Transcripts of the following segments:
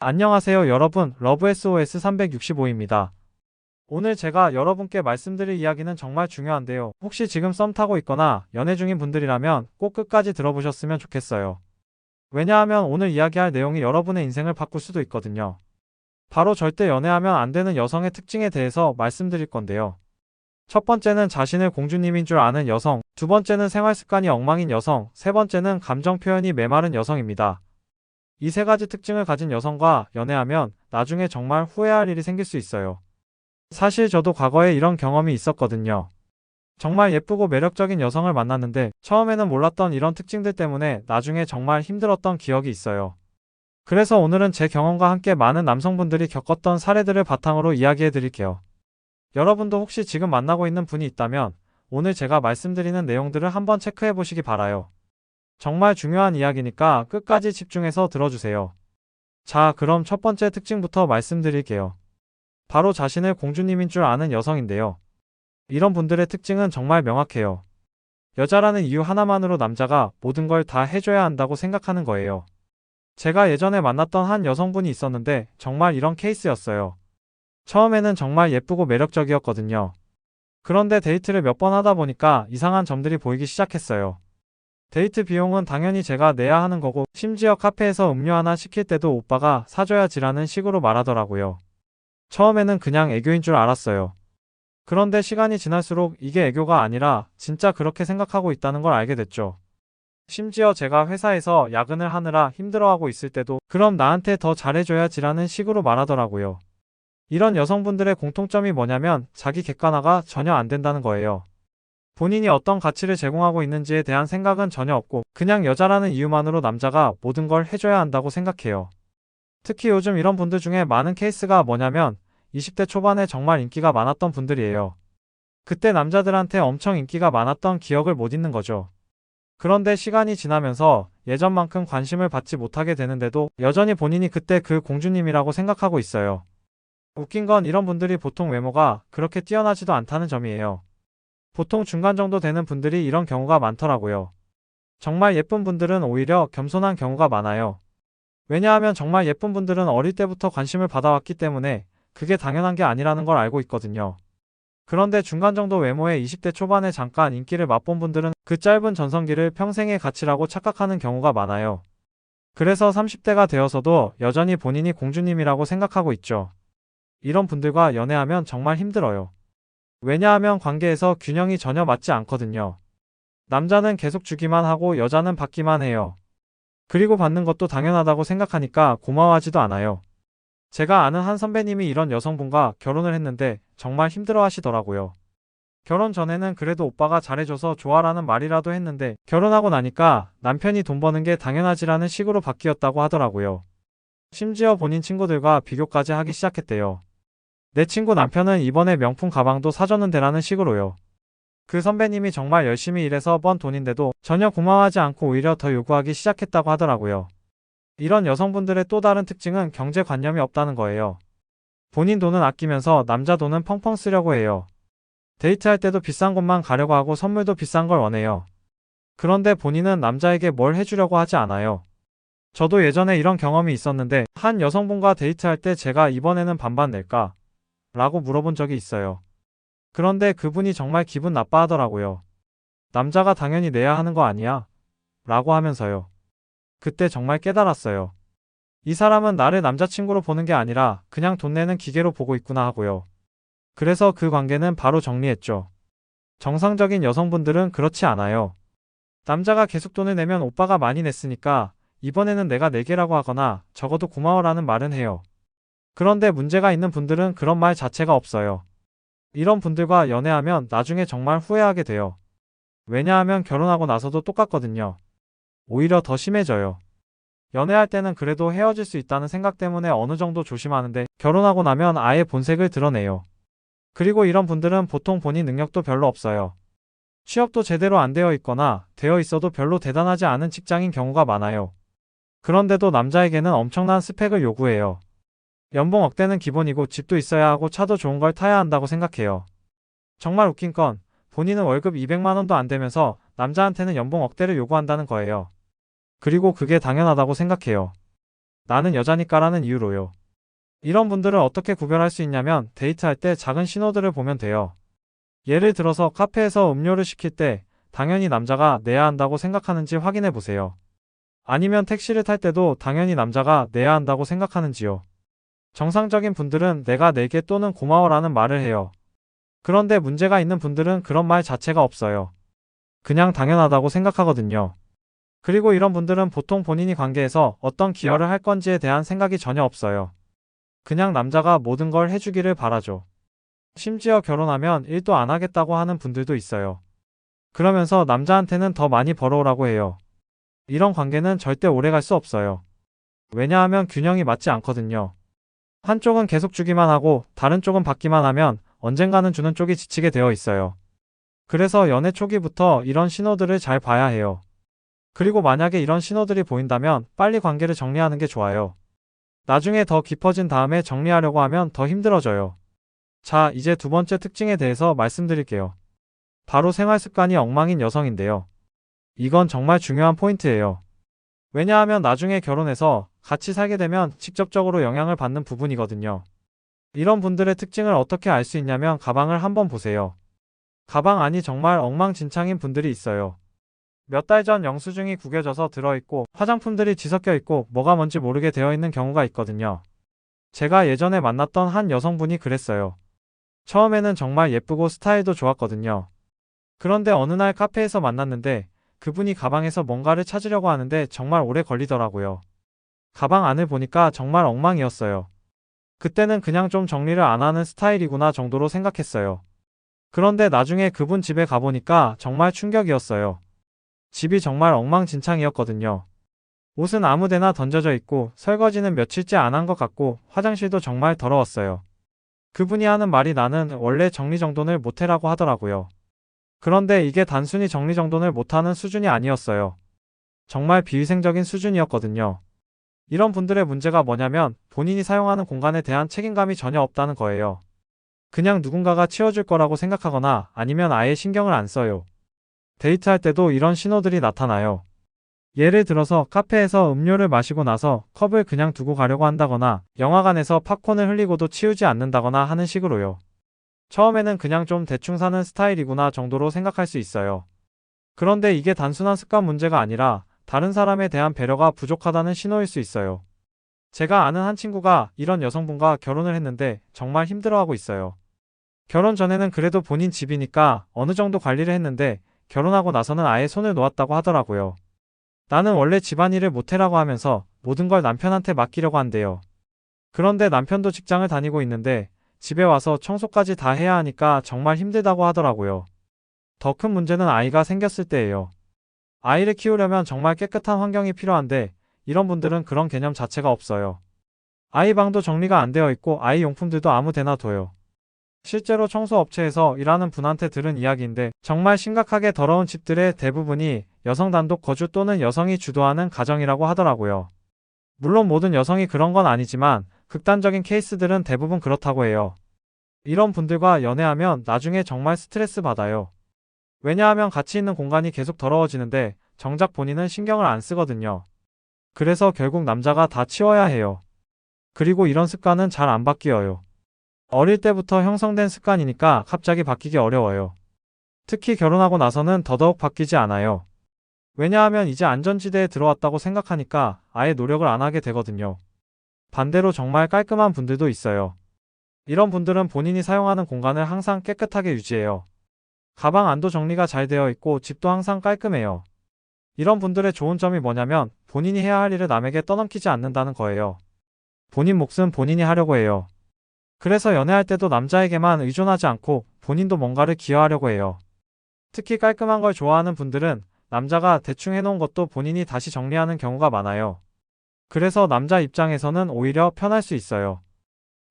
안녕하세요 여러분, 러브SOS 365입니다. 오늘 제가 여러분께 말씀드릴 이야기는 정말 중요한데요. 혹시 지금 썸 타고 있거나 연애 중인 분들이라면 꼭 끝까지 들어보셨으면 좋겠어요. 왜냐하면 오늘 이야기할 내용이 여러분의 인생을 바꿀 수도 있거든요. 바로 절대 연애하면 안 되는 여성의 특징에 대해서 말씀드릴 건데요. 첫 번째는 자신을 공주님인 줄 아는 여성, 두 번째는 생활 습관이 엉망인 여성, 세 번째는 감정 표현이 메마른 여성입니다. 이 세 가지 특징을 가진 여성과 연애하면 나중에 정말 후회할 일이 생길 수 있어요. 사실 저도 과거에 이런 경험이 있었거든요. 정말 예쁘고 매력적인 여성을 만났는데 처음에는 몰랐던 이런 특징들 때문에 나중에 정말 힘들었던 기억이 있어요. 그래서 오늘은 제 경험과 함께 많은 남성분들이 겪었던 사례들을 바탕으로 이야기해 드릴게요. 여러분도 혹시 지금 만나고 있는 분이 있다면 오늘 제가 말씀드리는 내용들을 한번 체크해 보시기 바라요. 정말 중요한 이야기니까 끝까지 집중해서 들어주세요. 자, 그럼 첫 번째 특징부터 말씀드릴게요. 바로 자신을 공주님인 줄 아는 여성인데요. 이런 분들의 특징은 정말 명확해요. 여자라는 이유 하나만으로 남자가 모든 걸 다 해줘야 한다고 생각하는 거예요. 제가 예전에 만났던 한 여성분이 있었는데 정말 이런 케이스였어요. 처음에는 정말 예쁘고 매력적이었거든요. 그런데 데이트를 몇 번 하다 보니까 이상한 점들이 보이기 시작했어요. 데이트 비용은 당연히 제가 내야 하는 거고, 심지어 카페에서 음료 하나 시킬 때도 오빠가 사줘야지라는 식으로 말하더라고요. 처음에는 그냥 애교인 줄 알았어요. 그런데 시간이 지날수록 이게 애교가 아니라 진짜 그렇게 생각하고 있다는 걸 알게 됐죠. 심지어 제가 회사에서 야근을 하느라 힘들어하고 있을 때도 그럼 나한테 더 잘해줘야지라는 식으로 말하더라고요. 이런 여성분들의 공통점이 뭐냐면 자기 객관화가 전혀 안 된다는 거예요. 본인이 어떤 가치를 제공하고 있는지에 대한 생각은 전혀 없고 그냥 여자라는 이유만으로 남자가 모든 걸 해줘야 한다고 생각해요. 특히 요즘 이런 분들 중에 많은 케이스가 뭐냐면 20대 초반에 정말 인기가 많았던 분들이에요. 그때 남자들한테 엄청 인기가 많았던 기억을 못 잊는 거죠. 그런데 시간이 지나면서 예전만큼 관심을 받지 못하게 되는데도 여전히 본인이 그때 그 공주님이라고 생각하고 있어요. 웃긴 건 이런 분들이 보통 외모가 그렇게 뛰어나지도 않다는 점이에요. 보통 중간 정도 되는 분들이 이런 경우가 많더라고요. 정말 예쁜 분들은 오히려 겸손한 경우가 많아요. 왜냐하면 정말 예쁜 분들은 어릴 때부터 관심을 받아왔기 때문에 그게 당연한 게 아니라는 걸 알고 있거든요. 그런데 중간 정도 외모의 20대 초반에 잠깐 인기를 맛본 분들은 그 짧은 전성기를 평생의 가치라고 착각하는 경우가 많아요. 그래서 30대가 되어서도 여전히 본인이 공주님이라고 생각하고 있죠. 이런 분들과 연애하면 정말 힘들어요. 왜냐하면 관계에서 균형이 전혀 맞지 않거든요. 남자는 계속 주기만 하고 여자는 받기만 해요. 그리고 받는 것도 당연하다고 생각하니까 고마워하지도 않아요. 제가 아는 한 선배님이 이런 여성분과 결혼을 했는데 정말 힘들어 하시더라고요. 결혼 전에는 그래도 오빠가 잘해줘서 좋아라는 말이라도 했는데 결혼하고 나니까 남편이 돈 버는 게 당연하지라는 식으로 바뀌었다고 하더라고요. 심지어 본인 친구들과 비교까지 하기 시작했대요. 내 친구 남편은 이번에 명품 가방도 사줬는데라는 식으로요. 그 선배님이 정말 열심히 일해서 번 돈인데도 전혀 고마워하지 않고 오히려 더 요구하기 시작했다고 하더라고요. 이런 여성분들의 또 다른 특징은 경제관념이 없다는 거예요. 본인 돈은 아끼면서 남자 돈은 펑펑 쓰려고 해요. 데이트할 때도 비싼 곳만 가려고 하고 선물도 비싼 걸 원해요. 그런데 본인은 남자에게 뭘 해주려고 하지 않아요. 저도 예전에 이런 경험이 있었는데 한 여성분과 데이트할 때 제가 이번에는 반반 낼까? 라고 물어본 적이 있어요. 그런데 그분이 정말 기분 나빠하더라고요. 남자가 당연히 내야 하는 거 아니야? 라고 하면서요. 그때 정말 깨달았어요. 이 사람은 나를 남자친구로 보는 게 아니라 그냥 돈 내는 기계로 보고 있구나 하고요. 그래서 그 관계는 바로 정리했죠. 정상적인 여성분들은 그렇지 않아요. 남자가 계속 돈을 내면 오빠가 많이 냈으니까 이번에는 내가 내게라고 하거나 적어도 고마워라는 말은 해요. 그런데 문제가 있는 분들은 그런 말 자체가 없어요. 이런 분들과 연애하면 나중에 정말 후회하게 돼요. 왜냐하면 결혼하고 나서도 똑같거든요. 오히려 더 심해져요. 연애할 때는 그래도 헤어질 수 있다는 생각 때문에 어느 정도 조심하는데 결혼하고 나면 아예 본색을 드러내요. 그리고 이런 분들은 보통 본인 능력도 별로 없어요. 취업도 제대로 안 되어 있거나 되어 있어도 별로 대단하지 않은 직장인 경우가 많아요. 그런데도 남자에게는 엄청난 스펙을 요구해요. 연봉 억대는 기본이고 집도 있어야 하고 차도 좋은 걸 타야 한다고 생각해요. 정말 웃긴 건 본인은 월급 200만 원도 안 되면서 남자한테는 연봉 억대를 요구한다는 거예요. 그리고 그게 당연하다고 생각해요. 나는 여자니까라는 이유로요. 이런 분들을 어떻게 구별할 수 있냐면 데이트할 때 작은 신호들을 보면 돼요. 예를 들어서 카페에서 음료를 시킬 때 당연히 남자가 내야 한다고 생각하는지 확인해 보세요. 아니면 택시를 탈 때도 당연히 남자가 내야 한다고 생각하는지요. 정상적인 분들은 내가 낼게 또는 고마워라는 말을 해요. 그런데 문제가 있는 분들은 그런 말 자체가 없어요. 그냥 당연하다고 생각하거든요. 그리고 이런 분들은 보통 본인이 관계에서 어떤 기여를 할 건지에 대한 생각이 전혀 없어요. 그냥 남자가 모든 걸 해주기를 바라죠. 심지어 결혼하면 일도 안 하겠다고 하는 분들도 있어요. 그러면서 남자한테는 더 많이 벌어오라고 해요. 이런 관계는 절대 오래 갈 수 없어요. 왜냐하면 균형이 맞지 않거든요. 한쪽은 계속 주기만 하고 다른 쪽은 받기만 하면 언젠가는 주는 쪽이 지치게 되어 있어요. 그래서 연애 초기부터 이런 신호들을 잘 봐야 해요. 그리고 만약에 이런 신호들이 보인다면 빨리 관계를 정리하는 게 좋아요. 나중에 더 깊어진 다음에 정리하려고 하면 더 힘들어져요. 자, 이제 두 번째 특징에 대해서 말씀드릴게요. 바로 생활 습관이 엉망인 여성인데요. 이건 정말 중요한 포인트예요. 왜냐하면 나중에 결혼해서 같이 살게 되면 직접적으로 영향을 받는 부분이거든요. 이런 분들의 특징을 어떻게 알 수 있냐면 가방을 한번 보세요. 가방 안이 정말 엉망진창인 분들이 있어요. 몇 달 전 영수증이 구겨져서 들어있고 화장품들이 뒤섞여 있고 뭐가 뭔지 모르게 되어 있는 경우가 있거든요. 제가 예전에 만났던 한 여성분이 그랬어요. 처음에는 정말 예쁘고 스타일도 좋았거든요. 그런데 어느 날 카페에서 만났는데 그분이 가방에서 뭔가를 찾으려고 하는데 정말 오래 걸리더라고요. 가방 안을 보니까 정말 엉망이었어요. 그때는 그냥 좀 정리를 안 하는 스타일이구나 정도로 생각했어요. 그런데 나중에 그분 집에 가보니까 정말 충격이었어요. 집이 정말 엉망진창이었거든요. 옷은 아무데나 던져져 있고 설거지는 며칠째 안 한 것 같고 화장실도 정말 더러웠어요. 그분이 하는 말이 나는 원래 정리정돈을 못해라고 하더라고요. 그런데 이게 단순히 정리정돈을 못하는 수준이 아니었어요. 정말 비위생적인 수준이었거든요. 이런 분들의 문제가 뭐냐면 본인이 사용하는 공간에 대한 책임감이 전혀 없다는 거예요. 그냥 누군가가 치워줄 거라고 생각하거나 아니면 아예 신경을 안 써요. 데이트할 때도 이런 신호들이 나타나요. 예를 들어서 카페에서 음료를 마시고 나서 컵을 그냥 두고 가려고 한다거나 영화관에서 팝콘을 흘리고도 치우지 않는다거나 하는 식으로요. 처음에는 그냥 좀 대충 사는 스타일이구나 정도로 생각할 수 있어요. 그런데 이게 단순한 습관 문제가 아니라 다른 사람에 대한 배려가 부족하다는 신호일 수 있어요. 제가 아는 한 친구가 이런 여성분과 결혼을 했는데 정말 힘들어하고 있어요. 결혼 전에는 그래도 본인 집이니까 어느 정도 관리를 했는데 결혼하고 나서는 아예 손을 놓았다고 하더라고요. 나는 원래 집안일을 못해라고 하면서 모든 걸 남편한테 맡기려고 한대요. 그런데 남편도 직장을 다니고 있는데 집에 와서 청소까지 다 해야 하니까 정말 힘들다고 하더라고요. 더 큰 문제는 아이가 생겼을 때예요. 아이를 키우려면 정말 깨끗한 환경이 필요한데 이런 분들은 그런 개념 자체가 없어요. 아이 방도 정리가 안 되어 있고 아이 용품들도 아무 데나 둬요. 실제로 청소업체에서 일하는 분한테 들은 이야기인데 정말 심각하게 더러운 집들의 대부분이 여성 단독 거주 또는 여성이 주도하는 가정이라고 하더라고요. 물론 모든 여성이 그런 건 아니지만 극단적인 케이스들은 대부분 그렇다고 해요. 이런 분들과 연애하면 나중에 정말 스트레스 받아요. 왜냐하면 같이 있는 공간이 계속 더러워지는데 정작 본인은 신경을 안 쓰거든요. 그래서 결국 남자가 다 치워야 해요. 그리고 이런 습관은 잘 안 바뀌어요. 어릴 때부터 형성된 습관이니까 갑자기 바뀌기 어려워요. 특히 결혼하고 나서는 더더욱 바뀌지 않아요. 왜냐하면 이제 안전지대에 들어왔다고 생각하니까 아예 노력을 안 하게 되거든요. 반대로 정말 깔끔한 분들도 있어요. 이런 분들은 본인이 사용하는 공간을 항상 깨끗하게 유지해요. 가방 안도 정리가 잘 되어 있고 집도 항상 깔끔해요. 이런 분들의 좋은 점이 뭐냐면 본인이 해야 할 일을 남에게 떠넘기지 않는다는 거예요. 본인 몫은 본인이 하려고 해요. 그래서 연애할 때도 남자에게만 의존하지 않고 본인도 뭔가를 기여하려고 해요. 특히 깔끔한 걸 좋아하는 분들은 남자가 대충 해놓은 것도 본인이 다시 정리하는 경우가 많아요. 그래서 남자 입장에서는 오히려 편할 수 있어요.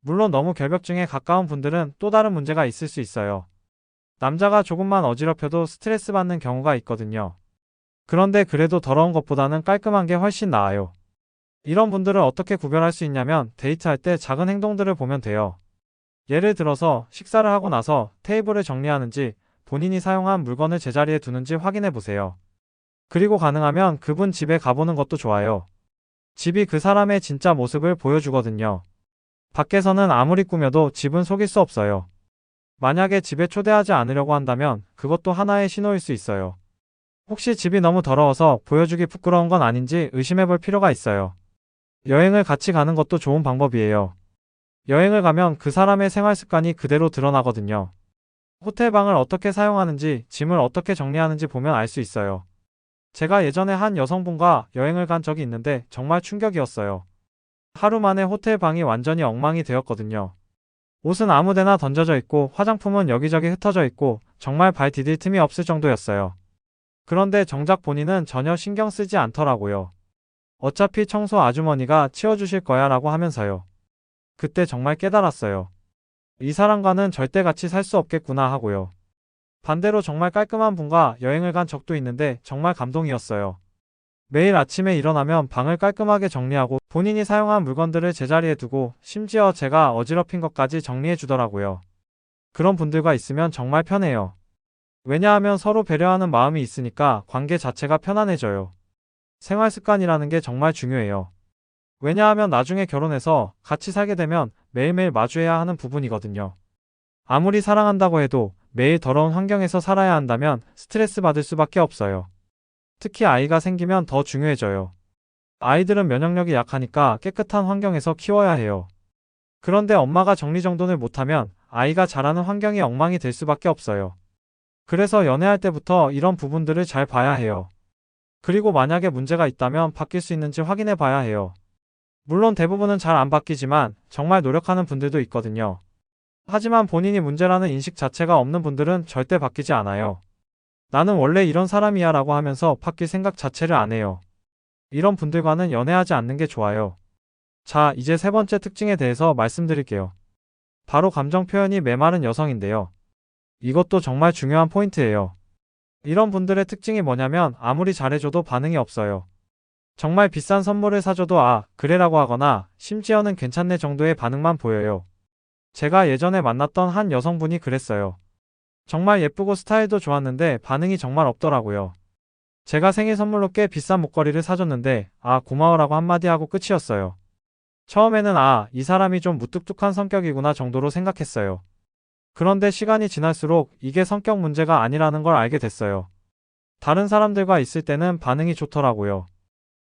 물론 너무 결벽증에 가까운 분들은 또 다른 문제가 있을 수 있어요. 남자가 조금만 어지럽혀도 스트레스 받는 경우가 있거든요. 그런데 그래도 더러운 것보다는 깔끔한 게 훨씬 나아요. 이런 분들을 어떻게 구별할 수 있냐면 데이트할 때 작은 행동들을 보면 돼요. 예를 들어서 식사를 하고 나서 테이블을 정리하는지 본인이 사용한 물건을 제자리에 두는지 확인해 보세요. 그리고 가능하면 그분 집에 가보는 것도 좋아요. 집이 그 사람의 진짜 모습을 보여주거든요. 밖에서는 아무리 꾸며도 집은 속일 수 없어요. 만약에 집에 초대하지 않으려고 한다면 그것도 하나의 신호일 수 있어요. 혹시 집이 너무 더러워서 보여주기 부끄러운 건 아닌지 의심해 볼 필요가 있어요. 여행을 같이 가는 것도 좋은 방법이에요. 여행을 가면 그 사람의 생활 습관이 그대로 드러나거든요. 호텔 방을 어떻게 사용하는지, 짐을 어떻게 정리하는지 보면 알 수 있어요. 제가 예전에 한 여성분과 여행을 간 적이 있는데 정말 충격이었어요. 하루 만에 호텔 방이 완전히 엉망이 되었거든요. 옷은 아무데나 던져져 있고 화장품은 여기저기 흩어져 있고 정말 발 디딜 틈이 없을 정도였어요. 그런데 정작 본인은 전혀 신경 쓰지 않더라고요. 어차피 청소 아주머니가 치워주실 거야 라고 하면서요. 그때 정말 깨달았어요. 이 사람과는 절대 같이 살 수 없겠구나 하고요. 반대로 정말 깔끔한 분과 여행을 간 적도 있는데 정말 감동이었어요. 매일 아침에 일어나면 방을 깔끔하게 정리하고 본인이 사용한 물건들을 제자리에 두고 심지어 제가 어지럽힌 것까지 정리해 주더라고요. 그런 분들과 있으면 정말 편해요. 왜냐하면 서로 배려하는 마음이 있으니까 관계 자체가 편안해져요. 생활 습관이라는 게 정말 중요해요. 왜냐하면 나중에 결혼해서 같이 살게 되면 매일매일 마주해야 하는 부분이거든요. 아무리 사랑한다고 해도 매일 더러운 환경에서 살아야 한다면 스트레스 받을 수밖에 없어요. 특히 아이가 생기면 더 중요해져요. 아이들은 면역력이 약하니까 깨끗한 환경에서 키워야 해요. 그런데 엄마가 정리정돈을 못하면 아이가 자라는 환경이 엉망이 될 수밖에 없어요. 그래서 연애할 때부터 이런 부분들을 잘 봐야 해요. 그리고 만약에 문제가 있다면 바뀔 수 있는지 확인해 봐야 해요. 물론 대부분은 잘 안 바뀌지만 정말 노력하는 분들도 있거든요. 하지만 본인이 문제라는 인식 자체가 없는 분들은 절대 바뀌지 않아요. 나는 원래 이런 사람이야 라고 하면서 바뀔 생각 자체를 안 해요. 이런 분들과는 연애하지 않는 게 좋아요. 자, 이제 세 번째 특징에 대해서 말씀드릴게요. 바로 감정 표현이 메마른 여성인데요. 이것도 정말 중요한 포인트예요. 이런 분들의 특징이 뭐냐면 아무리 잘해줘도 반응이 없어요. 정말 비싼 선물을 사줘도 아, 그래라고 하거나 심지어는 괜찮네 정도의 반응만 보여요. 제가 예전에 만났던 한 여성분이 그랬어요. 정말 예쁘고 스타일도 좋았는데 반응이 정말 없더라고요. 제가 생일 선물로 꽤 비싼 목걸이를 사줬는데 아, 고마워라고 한마디 하고 끝이었어요. 처음에는 아, 이 사람이 좀 무뚝뚝한 성격이구나 정도로 생각했어요. 그런데 시간이 지날수록 이게 성격 문제가 아니라는 걸 알게 됐어요. 다른 사람들과 있을 때는 반응이 좋더라고요.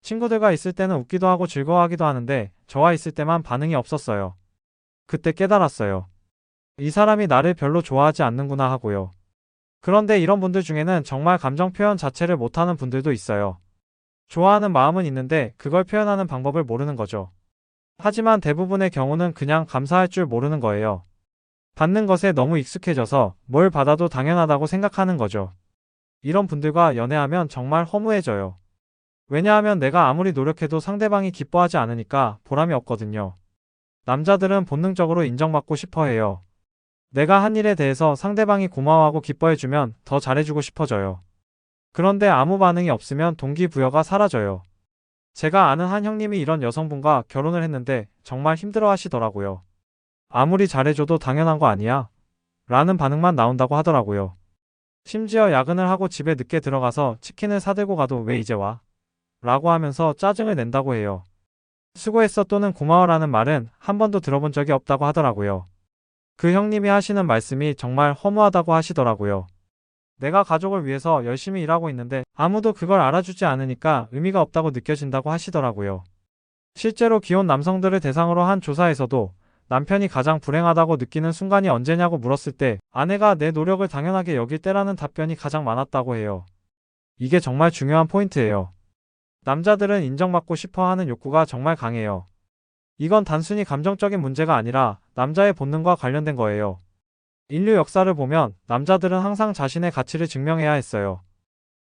친구들과 있을 때는 웃기도 하고 즐거워하기도 하는데 저와 있을 때만 반응이 없었어요. 그때 깨달았어요. 이 사람이 나를 별로 좋아하지 않는구나 하고요. 그런데 이런 분들 중에는 정말 감정 표현 자체를 못하는 분들도 있어요. 좋아하는 마음은 있는데 그걸 표현하는 방법을 모르는 거죠. 하지만 대부분의 경우는 그냥 감사할 줄 모르는 거예요. 받는 것에 너무 익숙해져서 뭘 받아도 당연하다고 생각하는 거죠. 이런 분들과 연애하면 정말 허무해져요. 왜냐하면 내가 아무리 노력해도 상대방이 기뻐하지 않으니까 보람이 없거든요. 남자들은 본능적으로 인정받고 싶어 해요. 내가 한 일에 대해서 상대방이 고마워하고 기뻐해주면 더 잘해주고 싶어져요. 그런데 아무 반응이 없으면 동기부여가 사라져요. 제가 아는 한 형님이 이런 여성분과 결혼을 했는데 정말 힘들어 하시더라고요. 아무리 잘해줘도 당연한 거 아니야? 라는 반응만 나온다고 하더라고요. 심지어 야근을 하고 집에 늦게 들어가서 치킨을 사들고 가도 왜 이제 와? 라고 하면서 짜증을 낸다고 해요. 수고했어 또는 고마워라는 말은 한 번도 들어본 적이 없다고 하더라고요. 그 형님이 하시는 말씀이 정말 허무하다고 하시더라고요. 내가 가족을 위해서 열심히 일하고 있는데 아무도 그걸 알아주지 않으니까 의미가 없다고 느껴진다고 하시더라고요. 실제로 기혼 남성들을 대상으로 한 조사에서도 남편이 가장 불행하다고 느끼는 순간이 언제냐고 물었을 때 아내가 내 노력을 당연하게 여길 때라는 답변이 가장 많았다고 해요. 이게 정말 중요한 포인트예요. 남자들은 인정받고 싶어 하는 욕구가 정말 강해요. 이건 단순히 감정적인 문제가 아니라 남자의 본능과 관련된 거예요. 인류 역사를 보면 남자들은 항상 자신의 가치를 증명해야 했어요.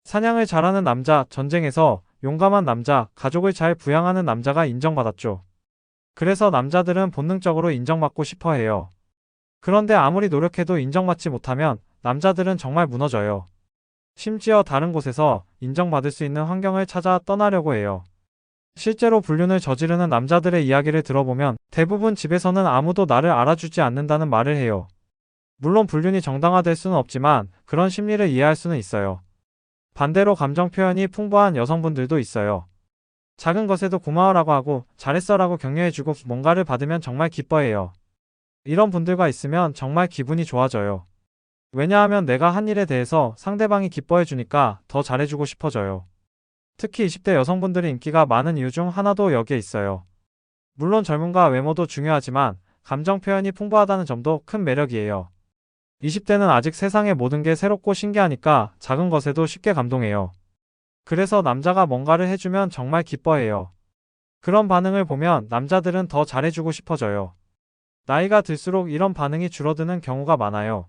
사냥을 잘하는 남자, 전쟁에서 용감한 남자, 가족을 잘 부양하는 남자가 인정받았죠. 그래서 남자들은 본능적으로 인정받고 싶어 해요. 그런데 아무리 노력해도 인정받지 못하면 남자들은 정말 무너져요. 심지어 다른 곳에서 인정받을 수 있는 환경을 찾아 떠나려고 해요. 실제로 불륜을 저지르는 남자들의 이야기를 들어보면 대부분 집에서는 아무도 나를 알아주지 않는다는 말을 해요. 물론 불륜이 정당화될 수는 없지만 그런 심리를 이해할 수는 있어요. 반대로 감정 표현이 풍부한 여성분들도 있어요. 작은 것에도 고마워라고 하고 잘했어라고 격려해주고 뭔가를 받으면 정말 기뻐해요. 이런 분들과 있으면 정말 기분이 좋아져요. 왜냐하면 내가 한 일에 대해서 상대방이 기뻐해주니까 더 잘해주고 싶어져요. 특히 20대 여성분들이 인기가 많은 이유 중 하나도 여기에 있어요. 물론 젊음과 외모도 중요하지만 감정 표현이 풍부하다는 점도 큰 매력이에요. 20대는 아직 세상의 모든 게 새롭고 신기하니까 작은 것에도 쉽게 감동해요. 그래서 남자가 뭔가를 해주면 정말 기뻐해요. 그런 반응을 보면 남자들은 더 잘해주고 싶어져요. 나이가 들수록 이런 반응이 줄어드는 경우가 많아요.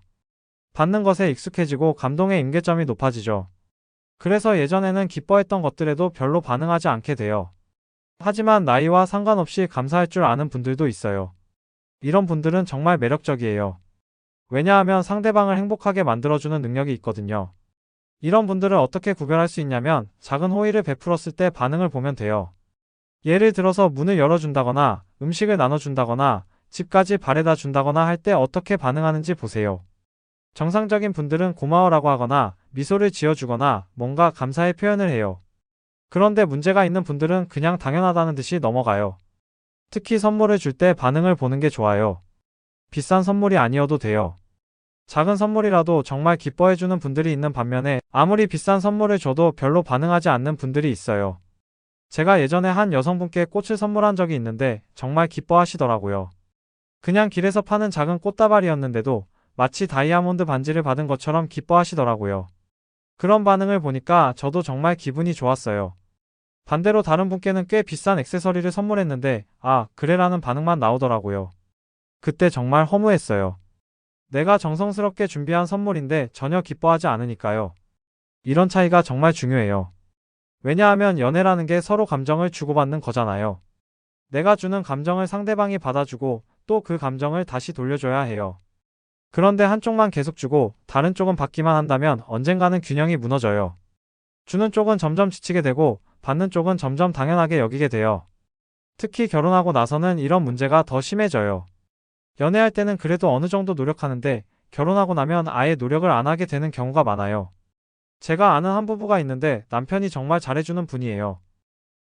받는 것에 익숙해지고 감동의 임계점이 높아지죠. 그래서 예전에는 기뻐했던 것들에도 별로 반응하지 않게 돼요. 하지만 나이와 상관없이 감사할 줄 아는 분들도 있어요. 이런 분들은 정말 매력적이에요. 왜냐하면 상대방을 행복하게 만들어주는 능력이 있거든요. 이런 분들을 어떻게 구별할 수 있냐면 작은 호의를 베풀었을 때 반응을 보면 돼요. 예를 들어서 문을 열어준다거나 음식을 나눠준다거나 집까지 바래다 준다거나 할 때 어떻게 반응하는지 보세요. 정상적인 분들은 고마워라고 하거나 미소를 지어주거나 뭔가 감사의 표현을 해요. 그런데 문제가 있는 분들은 그냥 당연하다는 듯이 넘어가요. 특히 선물을 줄 때 반응을 보는 게 좋아요. 비싼 선물이 아니어도 돼요. 작은 선물이라도 정말 기뻐해주는 분들이 있는 반면에 아무리 비싼 선물을 줘도 별로 반응하지 않는 분들이 있어요. 제가 예전에 한 여성분께 꽃을 선물한 적이 있는데 정말 기뻐하시더라고요. 그냥 길에서 파는 작은 꽃다발이었는데도 마치 다이아몬드 반지를 받은 것처럼 기뻐하시더라고요. 그런 반응을 보니까 저도 정말 기분이 좋았어요. 반대로 다른 분께는 꽤 비싼 액세서리를 선물했는데 아, 그래라는 반응만 나오더라고요. 그때 정말 허무했어요. 내가 정성스럽게 준비한 선물인데 전혀 기뻐하지 않으니까요. 이런 차이가 정말 중요해요. 왜냐하면 연애라는 게 서로 감정을 주고받는 거잖아요. 내가 주는 감정을 상대방이 받아주고 또 그 감정을 다시 돌려줘야 해요. 그런데 한쪽만 계속 주고 다른 쪽은 받기만 한다면 언젠가는 균형이 무너져요. 주는 쪽은 점점 지치게 되고 받는 쪽은 점점 당연하게 여기게 돼요. 특히 결혼하고 나서는 이런 문제가 더 심해져요. 연애할 때는 그래도 어느 정도 노력하는데 결혼하고 나면 아예 노력을 안 하게 되는 경우가 많아요. 제가 아는 한 부부가 있는데 남편이 정말 잘해주는 분이에요.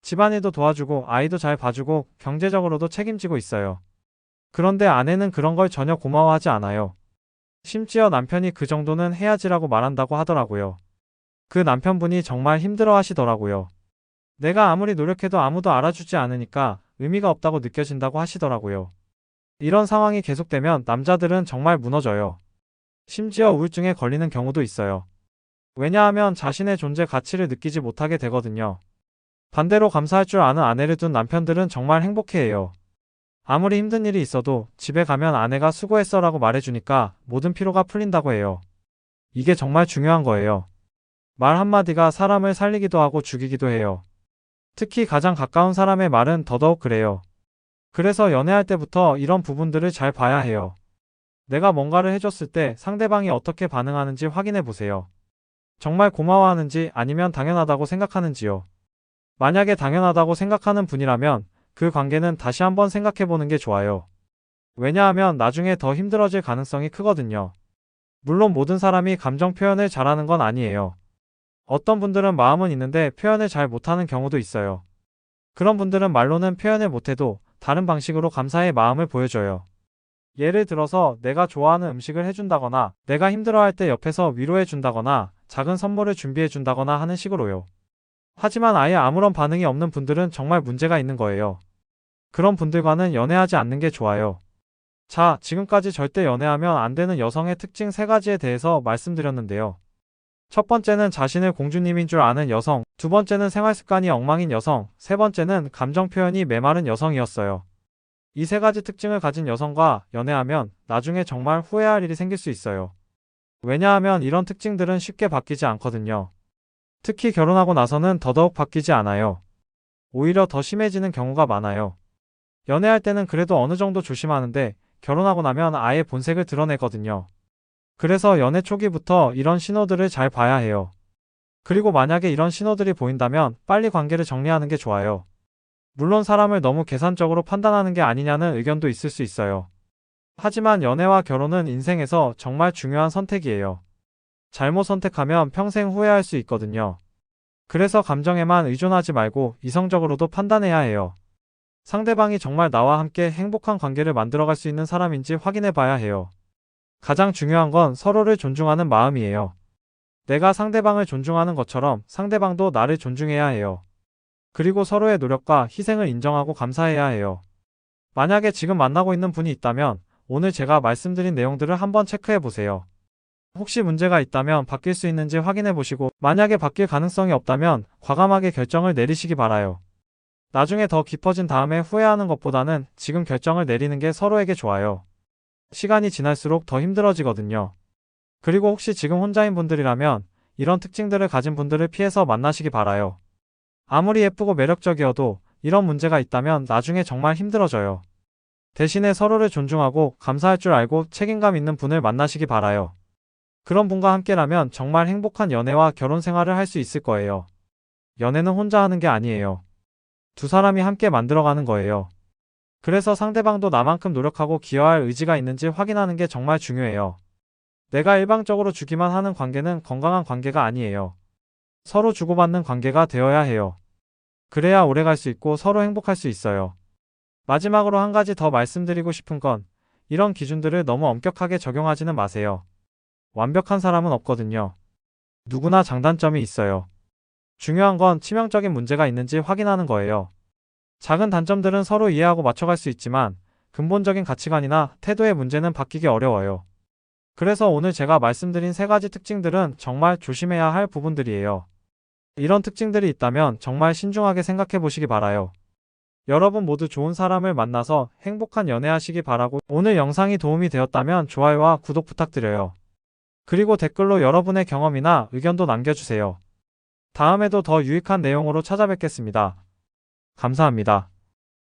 집안일도 도와주고 아이도 잘 봐주고 경제적으로도 책임지고 있어요. 그런데 아내는 그런 걸 전혀 고마워하지 않아요. 심지어 남편이 그 정도는 해야지라고 말한다고 하더라고요. 그 남편분이 정말 힘들어 하시더라고요. 내가 아무리 노력해도 아무도 알아주지 않으니까 의미가 없다고 느껴진다고 하시더라고요. 이런 상황이 계속되면 남자들은 정말 무너져요. 심지어 우울증에 걸리는 경우도 있어요. 왜냐하면 자신의 존재 가치를 느끼지 못하게 되거든요. 반대로 감사할 줄 아는 아내를 둔 남편들은 정말 행복해해요. 아무리 힘든 일이 있어도 집에 가면 아내가 수고했어라고 말해주니까 모든 피로가 풀린다고 해요. 이게 정말 중요한 거예요. 말 한마디가 사람을 살리기도 하고 죽이기도 해요. 특히 가장 가까운 사람의 말은 더더욱 그래요. 그래서 연애할 때부터 이런 부분들을 잘 봐야 해요. 내가 뭔가를 해줬을 때 상대방이 어떻게 반응하는지 확인해 보세요. 정말 고마워하는지 아니면 당연하다고 생각하는지요. 만약에 당연하다고 생각하는 분이라면 그 관계는 다시 한번 생각해 보는 게 좋아요. 왜냐하면 나중에 더 힘들어질 가능성이 크거든요. 물론 모든 사람이 감정 표현을 잘하는 건 아니에요. 어떤 분들은 마음은 있는데 표현을 잘 못하는 경우도 있어요. 그런 분들은 말로는 표현을 못해도 다른 방식으로 감사의 마음을 보여줘요. 예를 들어서 내가 좋아하는 음식을 해준다거나 내가 힘들어할 때 옆에서 위로해준다거나 작은 선물을 준비해준다거나 하는 식으로요. 하지만 아예 아무런 반응이 없는 분들은 정말 문제가 있는 거예요. 그런 분들과는 연애하지 않는 게 좋아요. 자, 지금까지 절대 연애하면 안 되는 여성의 특징 3가지에 대해서 말씀드렸는데요. 첫 번째는 자신을 공주님인 줄 아는 여성, 두 번째는 생활 습관이 엉망인 여성, 세 번째는 감정 표현이 메마른 여성이었어요. 이 3가지 특징을 가진 여성과 연애하면 나중에 정말 후회할 일이 생길 수 있어요. 왜냐하면 이런 특징들은 쉽게 바뀌지 않거든요. 특히 결혼하고 나서는 더더욱 바뀌지 않아요. 오히려 더 심해지는 경우가 많아요. 연애할 때는 그래도 어느 정도 조심하는데 결혼하고 나면 아예 본색을 드러내거든요. 그래서 연애 초기부터 이런 신호들을 잘 봐야 해요. 그리고 만약에 이런 신호들이 보인다면 빨리 관계를 정리하는 게 좋아요. 물론 사람을 너무 계산적으로 판단하는 게 아니냐는 의견도 있을 수 있어요. 하지만 연애와 결혼은 인생에서 정말 중요한 선택이에요. 잘못 선택하면 평생 후회할 수 있거든요. 그래서 감정에만 의존하지 말고 이성적으로도 판단해야 해요. 상대방이 정말 나와 함께 행복한 관계를 만들어갈 수 있는 사람인지 확인해 봐야 해요. 가장 중요한 건 서로를 존중하는 마음이에요. 내가 상대방을 존중하는 것처럼 상대방도 나를 존중해야 해요. 그리고 서로의 노력과 희생을 인정하고 감사해야 해요. 만약에 지금 만나고 있는 분이 있다면 오늘 제가 말씀드린 내용들을 한번 체크해 보세요. 혹시 문제가 있다면 바뀔 수 있는지 확인해 보시고 만약에 바뀔 가능성이 없다면 과감하게 결정을 내리시기 바라요. 나중에 더 깊어진 다음에 후회하는 것보다는 지금 결정을 내리는 게 서로에게 좋아요. 시간이 지날수록 더 힘들어지거든요. 그리고 혹시 지금 혼자인 분들이라면 이런 특징들을 가진 분들을 피해서 만나시기 바라요. 아무리 예쁘고 매력적이어도 이런 문제가 있다면 나중에 정말 힘들어져요. 대신에 서로를 존중하고 감사할 줄 알고 책임감 있는 분을 만나시기 바라요. 그런 분과 함께라면 정말 행복한 연애와 결혼 생활을 할 수 있을 거예요. 연애는 혼자 하는 게 아니에요. 두 사람이 함께 만들어가는 거예요. 그래서 상대방도 나만큼 노력하고 기여할 의지가 있는지 확인하는 게 정말 중요해요. 내가 일방적으로 주기만 하는 관계는 건강한 관계가 아니에요. 서로 주고받는 관계가 되어야 해요. 그래야 오래 갈 수 있고 서로 행복할 수 있어요. 마지막으로 한 가지 더 말씀드리고 싶은 건 이런 기준들을 너무 엄격하게 적용하지는 마세요. 완벽한 사람은 없거든요. 누구나 장단점이 있어요. 중요한 건 치명적인 문제가 있는지 확인하는 거예요. 작은 단점들은 서로 이해하고 맞춰갈 수 있지만 근본적인 가치관이나 태도의 문제는 바뀌기 어려워요. 그래서 오늘 제가 말씀드린 세 가지 특징들은 정말 조심해야 할 부분들이에요. 이런 특징들이 있다면 정말 신중하게 생각해 보시기 바라요. 여러분 모두 좋은 사람을 만나서 행복한 연애하시기 바라고 오늘 영상이 도움이 되었다면 좋아요와 구독 부탁드려요. 그리고 댓글로 여러분의 경험이나 의견도 남겨주세요. 다음에도 더 유익한 내용으로 찾아뵙겠습니다. 감사합니다.